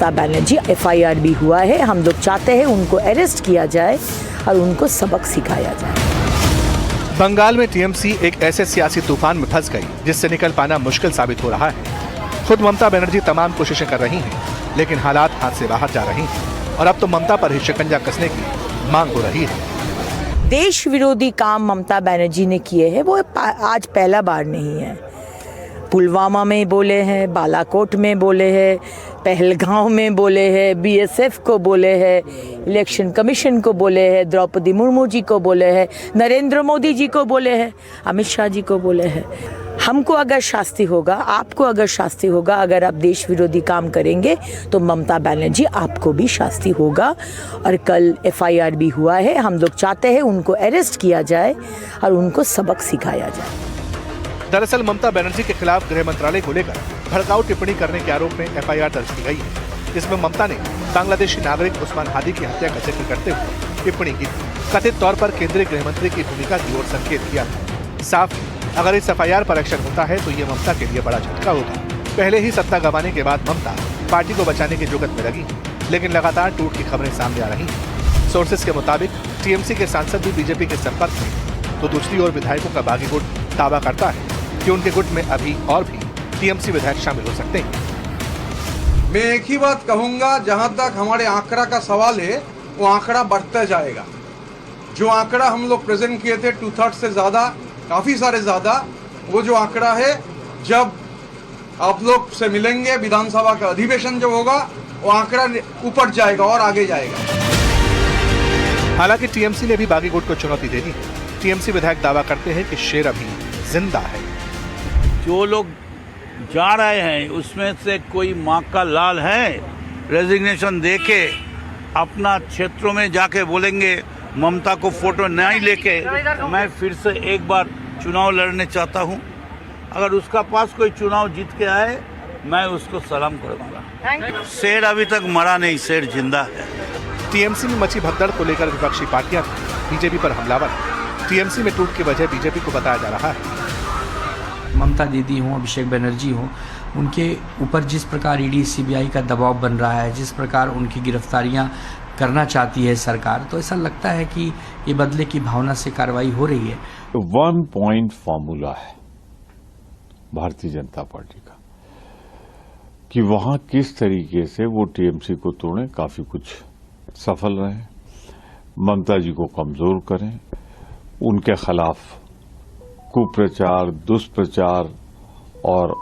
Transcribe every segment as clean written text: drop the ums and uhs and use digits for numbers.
Mamata Banerjee FIR भी हुआ है। हम लोग चाहते हैं उनको अरेस्ट किया जाए और उनको सबक सिखाया जाए। बंगाल में टीएमसी एक ऐसे सियासी तूफान में फंस गई जिससे निकल पाना मुश्किल साबित हो रहा है। खुद ममता बनर्जी तमाम कोशिशें कर रही हैं, लेकिन हालात हाथ से बाहर जा रही हैं और अब तो ममता पर ही शिकंजा कसने की मांग हो रही है। देश विरोधी काम ममता बनर्जी ने किए हैं वो आज पहला बार नहीं है। पुलवामा में बोले हैं, बालाकोट में बोले हैं, पहलगांव में बोले हैं, BSF को बोले हैं, इलेक्शन कमीशन को बोले हैं, द्रौपदी मुर्मू जी को बोले हैं, नरेंद्र मोदी जी को बोले हैं, अमित शाह जी को बोले हैं। हमको अगर शास्ति होगा, आपको अगर शास्ति होगा, अगर आप देश विरोधी काम करेंगे तो ममता बनर्जी आपको भी शास्ति होगा। और कल FIR भी हुआ है। हम लोग चाहते हैं उनको अरेस्ट किया जाए और उनको सबक सिखाया जाए। दरअसल ममता बनर्जी के खिलाफ गृह मंत्रालय को लेकर भड़काऊ टिप्पणी करने के आरोप में FIR दर्ज की गई है। इसमें ममता ने बांग्लादेशी नागरिक उस्मान हादी की हत्या का जिक्र करते हुए टिप्पणी की, कथित तौर पर केंद्रीय गृह मंत्री की भूमिका की ओर संकेत किया। साफ, अगर इस FIR पर एक्शन होता है तो ये ममता के लिए बड़ा झटका होगा। पहले ही सत्ता गंवाने के बाद ममता पार्टी को बचाने की जुगत में लगी, लेकिन लगातार टूट की खबरें सामने आ रही हैं। सोर्सेस के मुताबिक टीएमसी के सांसद भी बीजेपी के संपर्क में, तो दूसरी ओर विधायकों का बागी गुट दावा करता है कि उनके गुट में अभी और भी टीएमसी विधायक शामिल हो सकते हैं। मैं एक ही बात कहूंगा, जहां तक हमारे आंकड़ा का सवाल है, वो आंकड़ा बढ़ता जाएगा। जो आंकड़ा हम लोग प्रेजेंट किए थे 2/3 से ज्यादा, काफी सारे ज्यादा, वो जो आंकड़ा है, जब आप लोग से मिलेंगे, विधानसभा का अधिवेशन जब होगा, वो आंकड़ा ऊपर जाएगा और आगे जाएगा। हालांकि टीएमसी ने भी बागी गुट को चुनौती दे दी। टीएमसी विधायक दावा करते हैं कि शेर अभी जिंदा है। जो लोग जा रहे हैं उसमें से कोई माँ का लाल है, रेजिग्नेशन देके अपना क्षेत्रों में जाके बोलेंगे ममता को फोटो नहीं लेके मैं फिर से एक बार चुनाव लड़ने चाहता हूँ। अगर उसका पास कोई चुनाव जीत के आए, मैं उसको सलाम करूँगा। शेर अभी तक मरा नहीं, शेर जिंदा है। टीएमसी में मची भगदड़ को लेकर विपक्षी पार्टियां बीजेपी पर हमलावर। टीएमसी में टूट की वजह बीजेपी को बताया जा रहा है। ममता दीदी हों, अभिषेक बनर्जी हों, उनके ऊपर जिस प्रकार ईडी सीबीआई का दबाव बन रहा है, जिस प्रकार उनकी गिरफ्तारियां करना चाहती है सरकार, तो ऐसा लगता है कि ये बदले की भावना से कार्रवाई हो रही है। 1 पॉइंट फॉर्मूला है भारतीय जनता पार्टी का कि वहां किस तरीके से वो टीएमसी को तोड़ें, काफी कुछ सफल रहे, ममता जी को कमजोर करें, उनके खिलाफ कुप्रचार, दुष्प्रचार और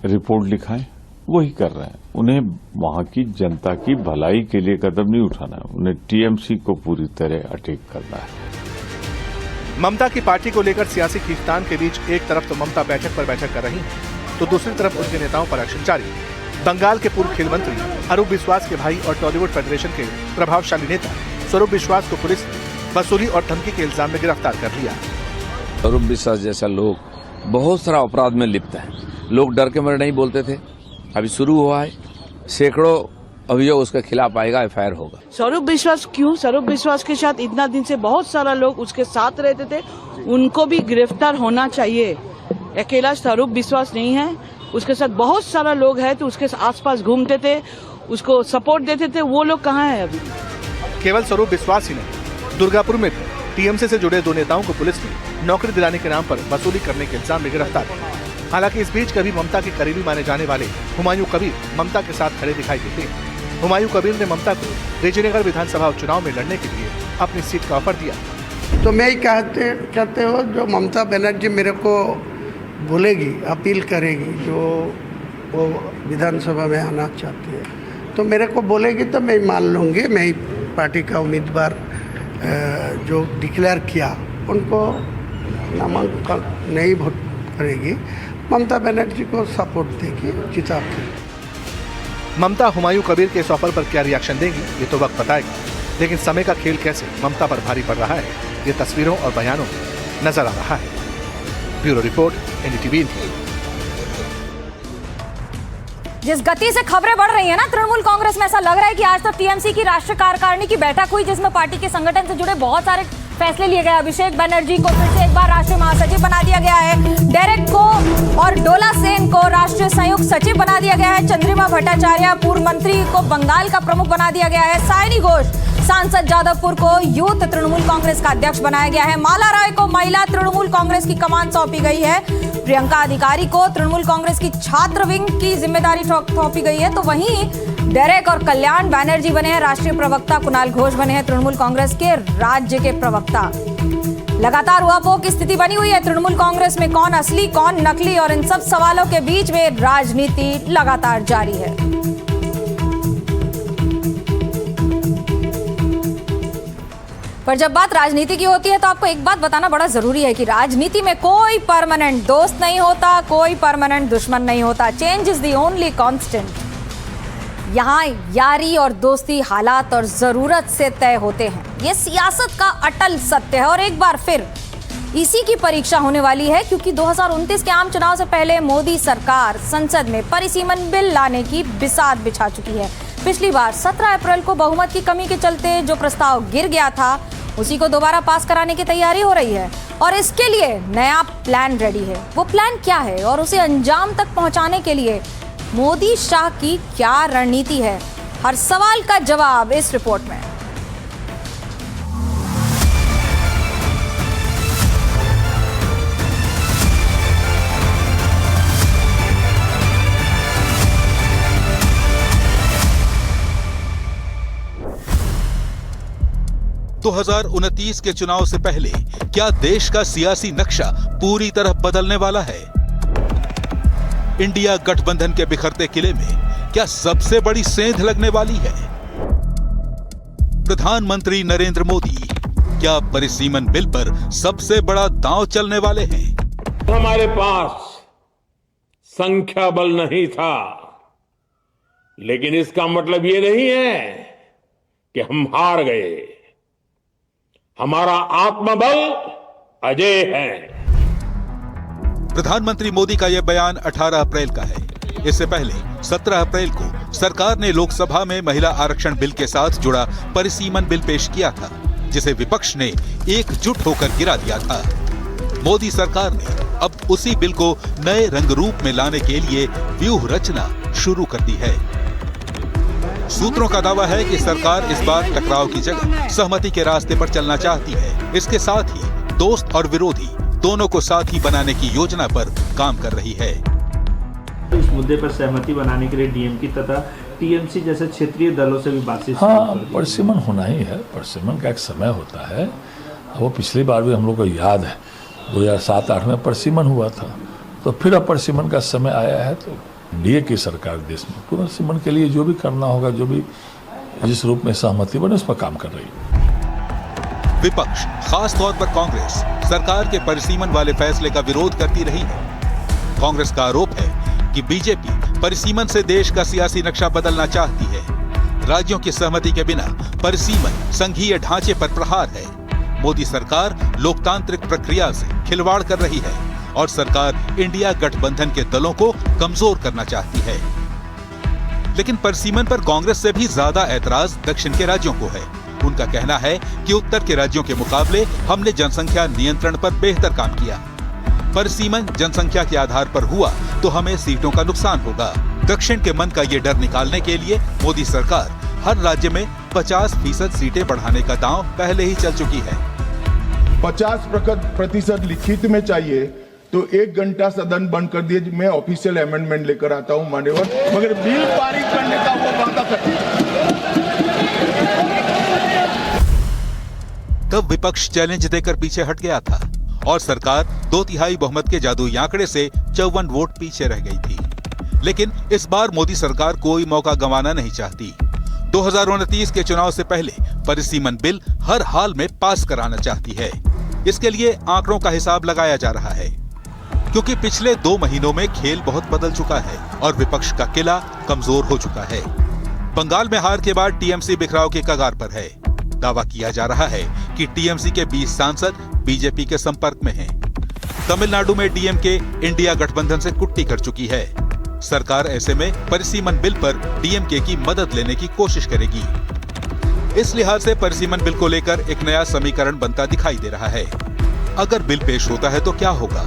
रिपोर्ट लिखाएं, वही कर रहे हैं। उन्हें वहां की जनता की भलाई के लिए कदम नहीं उठाना है, उन्हें टीएमसी को पूरी तरह अटैक करना है। ममता की पार्टी को लेकर सियासी खींचतान के बीच एक तरफ तो ममता बैठक पर बैठक कर रही है, तो दूसरी तरफ उनके नेताओं पर एक्शन जारी। बंगाल के पूर्व खेल मंत्री अरूप विश्वास के भाई और टॉलीवुड फेडरेशन के प्रभावशाली नेता स्वरूप विश्वास को पुलिस ने वसूली और धमकी के इल्जाम में गिरफ्तार कर लिया। स्वरूप विश्वास जैसा लोग बहुत सारा अपराध में लिप्त है। लोग डर के मारे नहीं बोलते थे, अभी शुरू हुआ है, सैकड़ों अभियोग उसके खिलाफ आएगा, FIR होगा। स्वरूप विश्वास क्यों? स्वरूप विश्वास के साथ इतना दिन से बहुत सारा लोग उसके साथ रहते थे, उनको भी गिरफ्तार होना चाहिए। अकेला स्वरूप विश्वास नहीं है, उसके साथ बहुत सारा लोग हैं, तो उसके आसपास घूमते थे, उसको सपोर्ट देते थे, वो लोग कहाँ हैं अभी? केवल स्वरूप विश्वास ही नहीं, दुर्गापुर में भी टीएमसी से जुड़े 2 नेताओं को पुलिस ने नौकरी दिलाने के नाम पर वसूली करने के इल्जाम में गिरफ्तार किया। हालांकि इस बीच कभी ममता के करीबी माने जाने वाले हुमायूं कबीर ममता के साथ खड़े दिखाई देते हैं। हुमायूं कबीर ने ममता को रेजीनगर विधानसभा उपचुनाव में लड़ने के लिए अपनी सीट का ऑफर दिया। तो मैं ही कहते हो, जो ममता बनर्जी मेरे को बोलेगी, अपील करेगी, जो वो विधानसभा में आना चाहती है, तो मेरे को बोलेगी तो मैं मान लूँगी। मैं ही पार्टी का उम्मीदवार जो डिक्लेयर किया, उनको नामांकन नहीं वोट करेगी, ममता बनर्जी को सपोर्ट देगी, जिता के। ममता हुमायूं कबीर के इस ऑफर पर क्या रिएक्शन देंगी, ये तो वक्त बताएगा। लेकिन समय का खेल कैसे ममता पर भारी पड़ रहा है, ये तस्वीरों और बयानों में नजर आ रहा है। Bureau report, NDTV India. जिस गति से खबरें बढ़ रही है ना तृणमूल कांग्रेस में, ऐसा लग रहा है कि आज तो टीएमसी की राष्ट्रीय कार्यकारिणी की बैठक हुई, जिसमें पार्टी के संगठन से जुड़े बहुत सारे फैसले लिए गए। अभिषेक बनर्जी को फिर से एक बार राष्ट्रीय महासचिव बना दिया गया है। डेरेक को और डोला सेन को राष्ट्रीय संयुक्त सचिव बना दिया गया है। चंद्रिमा भट्टाचार्य पूर्व मंत्री को बंगाल का प्रमुख बना दिया गया है। सायनी घोष सांसद जादवपुर को यूथ तृणमूल कांग्रेस का अध्यक्ष बनाया गया है। माला राय को महिला तृणमूल कांग्रेस की कमान सौंपी गई है। प्रियंका अधिकारी को तृणमूल कांग्रेस की छात्र विंग की जिम्मेदारी सौंपी गई है। तो वहीं डेरेक और कल्याण बैनर्जी बने हैं राष्ट्रीय प्रवक्ता, कुणाल घोष बने हैं तृणमूल कांग्रेस के राज्य के प्रवक्ता। लगातार उहापोह की स्थिति बनी हुई है तृणमूल कांग्रेस में। कौन असली कौन नकली और इन सब सवालों के बीच में राजनीति लगातार जारी है। पर जब बात राजनीति की होती है तो आपको एक बात बताना बड़ा जरूरी है कि राजनीति में कोई परमानेंट दोस्त नहीं होता, कोई परमानेंट दुश्मन नहीं होता। Change is the only constant. यहाँ यारी और दोस्ती हालात और जरूरत से तय होते हैं। ये सियासत का अटल सत्य है और एक बार फिर इसी की परीक्षा होने वाली है, क्योंकि 2029 के आम चुनाव से पहले मोदी सरकार संसद में परिसीमन बिल लाने की बिसात बिछा चुकी है। पिछली बार 17 अप्रैल को बहुमत की कमी के चलते जो प्रस्ताव गिर गया था उसी को दोबारा पास कराने की तैयारी हो रही है और इसके लिए नया प्लान रेडी है। वो प्लान क्या है और उसे अंजाम तक पहुंचाने के लिए मोदी शाह की क्या रणनीति है, हर सवाल का जवाब इस रिपोर्ट में। तो 2029 के चुनाव से पहले क्या देश का सियासी नक्शा पूरी तरह बदलने वाला है? इंडिया गठबंधन के बिखरते किले में क्या सबसे बड़ी सेंध लगने वाली है? प्रधानमंत्री नरेंद्र मोदी क्या परिसीमन बिल पर सबसे बड़ा दांव चलने वाले हैं? हमारे पास संख्या बल नहीं था, लेकिन इसका मतलब ये नहीं है कि हम हार गए। हमारा आत्मबल अजय है। प्रधानमंत्री मोदी का यह बयान 18 अप्रैल का है। इससे पहले 17 अप्रैल को सरकार ने लोकसभा में महिला आरक्षण बिल के साथ जुड़ा परिसीमन बिल पेश किया था, जिसे विपक्ष ने एकजुट होकर गिरा दिया था। मोदी सरकार ने अब उसी बिल को नए रंग रूप में लाने के लिए व्यूह रचना शुरू कर दी है। सूत्रों का दावा है कि सरकार इस बार टकराव की जगह सहमति के रास्ते पर चलना चाहती है। इसके साथ ही दोस्त और विरोधी दोनों को साथी बनाने की योजना पर काम कर रही है। इस मुद्दे पर सहमति बनाने के लिए डीएमके तथा टीएमसी जैसे क्षेत्रीय दलों से भी बातचीत। हाँ, परिसीमन होना ही है। परिसीमन का एक समय होता है। वो पिछली बार भी हम लोग को याद है 2007-8 में परिसीमन हुआ था, तो फिर अब परिसीमन का समय आया है। तो एनडीए की सरकार देश में पुनर्सीमन के लिए जो भी करना होगा, जो भी जिस रूप में सहमति बने, उस पर काम कर रही है। विपक्ष, खास तौर पर कांग्रेस, सरकार के परिसीमन वाले फैसले का विरोध करती रही है। कांग्रेस का आरोप है कि बीजेपी परिसीमन से देश का सियासी नक्शा बदलना चाहती है। राज्यों की सहमति के बिना परिसीमन संघीय ढांचे पर प्रहार है। मोदी सरकार लोकतांत्रिक प्रक्रिया से खिलवाड़ कर रही है और सरकार इंडिया गठबंधन के दलों को कमजोर करना चाहती है। लेकिन परिसीमन पर कांग्रेस से भी ज्यादा ऐतराज दक्षिण के राज्यों को है। उनका कहना है कि उत्तर के राज्यों के मुकाबले हमने जनसंख्या नियंत्रण पर बेहतर काम किया। परिसीमन जनसंख्या के आधार पर हुआ तो हमें सीटों का नुकसान होगा। दक्षिण के मन का ये डर निकालने के लिए मोदी सरकार हर राज्य में 50% सीटें बढ़ाने का दांव पहले ही चल चुकी है। 50% लिखित में चाहिए तो 1 घंटा सदन बंद कर दिए, मैं ऑफिशियल अमेंडमेंट लेकर आता हूं मान्यवर, मगर बिल पारित करने का वो वादा करते। तब विपक्ष चैलेंज देकर पीछे हट गया था और सरकार 2/3 बहुमत के जादुई आंकड़े से 54 वोट पीछे रह गई थी। लेकिन इस बार मोदी सरकार कोई मौका गंवाना नहीं चाहती। 2029 के चुनाव से पहले परिसीमन बिल हर हाल में पास कराना चाहती है। इसके लिए आंकड़ों का हिसाब लगाया जा रहा है, क्योंकि पिछले 2 महीनों में खेल बहुत बदल चुका है और विपक्ष का किला कमजोर हो चुका है। बंगाल में हार के बाद टीएमसी बिखराव के कगार पर है। दावा किया जा रहा है कि टीएमसी के 20 सांसद बीजेपी के संपर्क में हैं। तमिलनाडु में डीएमके इंडिया गठबंधन से कुट्टी कर चुकी है। सरकार ऐसे में परिसीमन बिल पर डीएमके की मदद लेने की कोशिश करेगी। इस लिहाज से परिसीमन बिल को लेकर एक नया समीकरण बनता दिखाई दे रहा है। अगर बिल पेश होता है तो क्या होगा?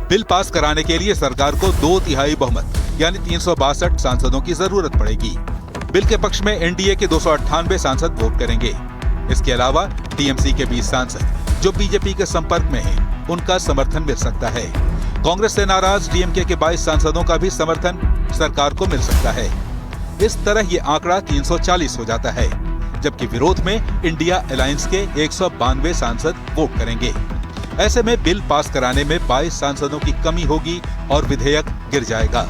बिल पास कराने के लिए सरकार को 2/3 बहुमत यानी 362 सांसदों की जरूरत पड़ेगी। बिल के पक्ष में एनडीए के 298 सांसद वोट करेंगे। इसके अलावा टीएमसी के 20 सांसद जो बीजेपी के संपर्क में हैं, उनका समर्थन मिल सकता है। कांग्रेस से नाराज डीएमके के 22 सांसदों का भी समर्थन सरकार को मिल सकता है। इस तरह ये आंकड़ा 340 हो जाता है, जबकि विरोध में इंडिया अलायंस के 192 सांसद वोट करेंगे। ऐसे में बिल पास कराने में 22 सांसदों की कमी होगी और विधेयक गिर जाएगा।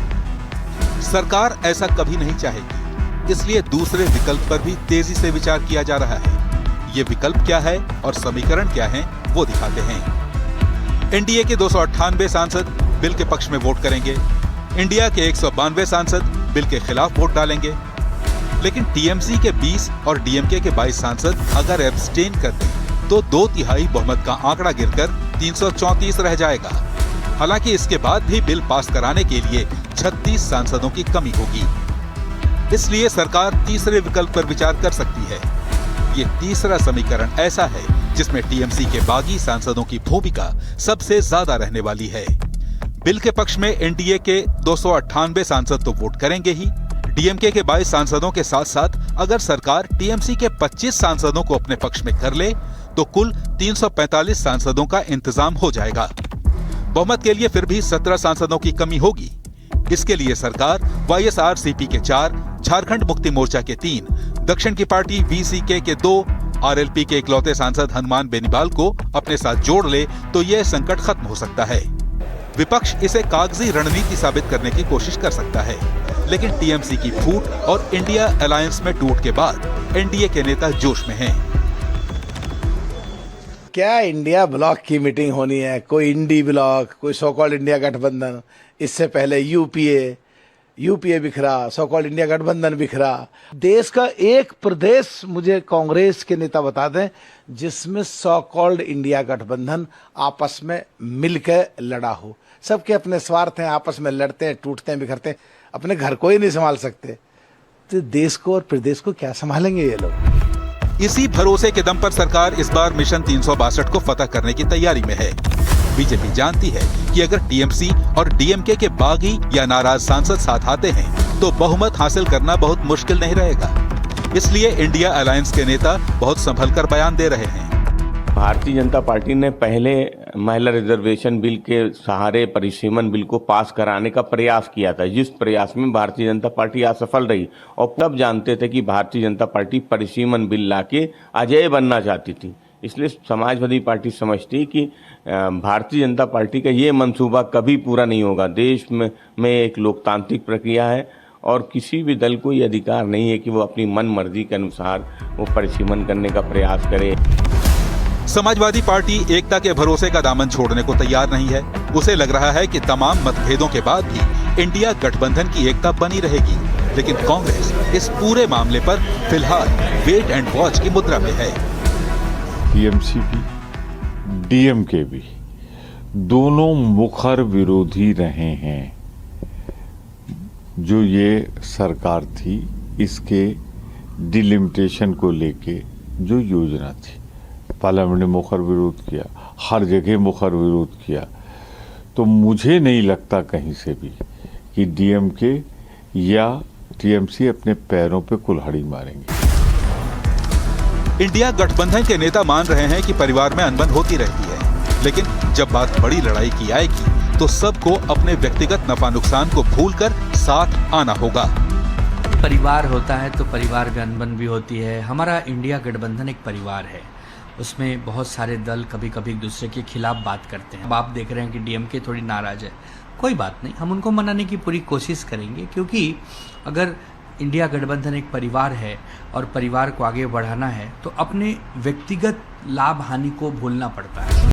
सरकार ऐसा कभी नहीं चाहेगी, इसलिए दूसरे विकल्प पर भी तेजी से विचार किया जा रहा है। ये विकल्प क्या है और समीकरण क्या है, वो दिखाते हैं। एनडीए के 298 सांसद बिल के पक्ष में वोट करेंगे। इंडिया के 192 सांसद बिल के खिलाफ वोट डालेंगे। लेकिन टीएमसी के 20 और डीएमके के 22 सांसद अगर एब्सटेन करते हैं तो 2/3 बहुमत का आंकड़ा गिरकर 334 रह जाएगा। हालांकि इसके बाद भी बिल पास कराने के लिए 36 सांसदों की कमी होगी। इसलिए सरकार तीसरे विकल्प पर विचार कर सकती है। ये तीसरा समीकरण ऐसा है जिसमें टीएमसी के बागी सांसदों की भूमिका सबसे ज्यादा रहने वाली है। बिल के पक्ष में एनडीए के 298 सांसद तो वोट करेंगे ही। डीएमके के 22 सांसदों के साथ साथ अगर सरकार टीएमसी के 25 सांसदों को अपने पक्ष में कर ले तो कुल 345 सांसदों का इंतजाम हो जाएगा। बहुमत के लिए फिर भी 17 सांसदों की कमी होगी। इसके लिए सरकार वाईएसआरसीपी के 4, झारखंड मुक्ति मोर्चा के 3, दक्षिण की पार्टी वीसीके के 2, आरएलपी के इकलौते सांसद हनुमान बेनीवाल को अपने साथ जोड़ ले तो यह संकट खत्म हो सकता है। विपक्ष इसे कागजी रणनीति साबित करने की कोशिश कर सकता है, लेकिन टीएमसी की फूट और इंडिया अलायंस में टूट के बाद एनडीए के नेता जोश में हैं। क्या इंडिया ब्लॉक की मीटिंग होनी है? कोई इंडी ब्लॉक, कोई सो कॉल्ड इंडिया गठबंधन, इससे पहले यूपीए बिखरा, सो कॉल्ड इंडिया गठबंधन बिखरा। देश का एक प्रदेश मुझे कांग्रेस के नेता बता दें जिसमें सो कॉल्ड इंडिया गठबंधन आपस में मिलकर लड़ा हो। सबके अपने स्वार्थ हैं, आपस में लड़ते हैं, टूटते हैं, बिखरते हैं, अपने घर को ही नहीं संभाल सकते, तो देश को और प्रदेश को क्या संभालेंगे ये लोग? इसी भरोसे के दम पर सरकार इस बार मिशन 362 को फतह करने की तैयारी में है। बीजेपी जानती है कि अगर टीएमसी और डीएमके के बागी या नाराज सांसद साथ आते हैं तो बहुमत हासिल करना बहुत मुश्किल नहीं रहेगा। इसलिए इंडिया अलायंस के नेता बहुत संभल कर बयान दे रहे हैं। भारतीय जनता पार्टी ने पहले महिला रिजर्वेशन बिल के सहारे परिसीमन बिल को पास कराने का प्रयास किया था, जिस प्रयास में भारतीय जनता पार्टी असफल रही। और तब जानते थे कि भारतीय जनता पार्टी परिसीमन बिल लाके अजेय बनना चाहती थी। इसलिए समाजवादी पार्टी समझती कि भारतीय जनता पार्टी का ये मंसूबा कभी पूरा नहीं होगा। देश में एक लोकतांत्रिक प्रक्रिया है और किसी भी दल को ये अधिकार नहीं है कि वो अपनी मन मर्जी के अनुसार वो परिसीमन करने का प्रयास करे। समाजवादी पार्टी एकता के भरोसे का दामन छोड़ने को तैयार नहीं है। उसे लग रहा है कि तमाम मतभेदों के बाद भी इंडिया गठबंधन की एकता बनी रहेगी। लेकिन कांग्रेस इस पूरे मामले पर फिलहाल वेट एंड वॉच की मुद्रा में है। टीएमसी भी डीएमके भी दोनों मुखर विरोधी रहे हैं। जो ये सरकार थी इसके डिलिमिटेशन को लेके जो योजना थी, पार्लियामेंट ने मुखर विरोध किया, हर जगह मुखर विरोध किया। तो मुझे नहीं लगता कहीं से भी कि डीएमके या टीएमसी अपने पैरों पे कुल्हाड़ी मारेंगे। इंडिया गठबंधन के नेता मान रहे हैं कि परिवार में अनबन होती रहती है, लेकिन जब बात बड़ी लड़ाई की आएगी तो सबको अपने व्यक्तिगत नफा नुकसान को भूलकर साथ आना होगा। परिवार होता है तो परिवार में अनबन भी होती है। हमारा इंडिया गठबंधन एक परिवार है, उसमें बहुत सारे दल कभी कभी एक दूसरे के खिलाफ बात करते हैं। अब आप देख रहे हैं कि डीएमके थोड़ी नाराज है, कोई बात नहीं, हम उनको मनाने की पूरी कोशिश करेंगे, क्योंकि अगर इंडिया गठबंधन एक परिवार है और परिवार को आगे बढ़ाना है तो अपने व्यक्तिगत लाभ हानि को भूलना पड़ता है।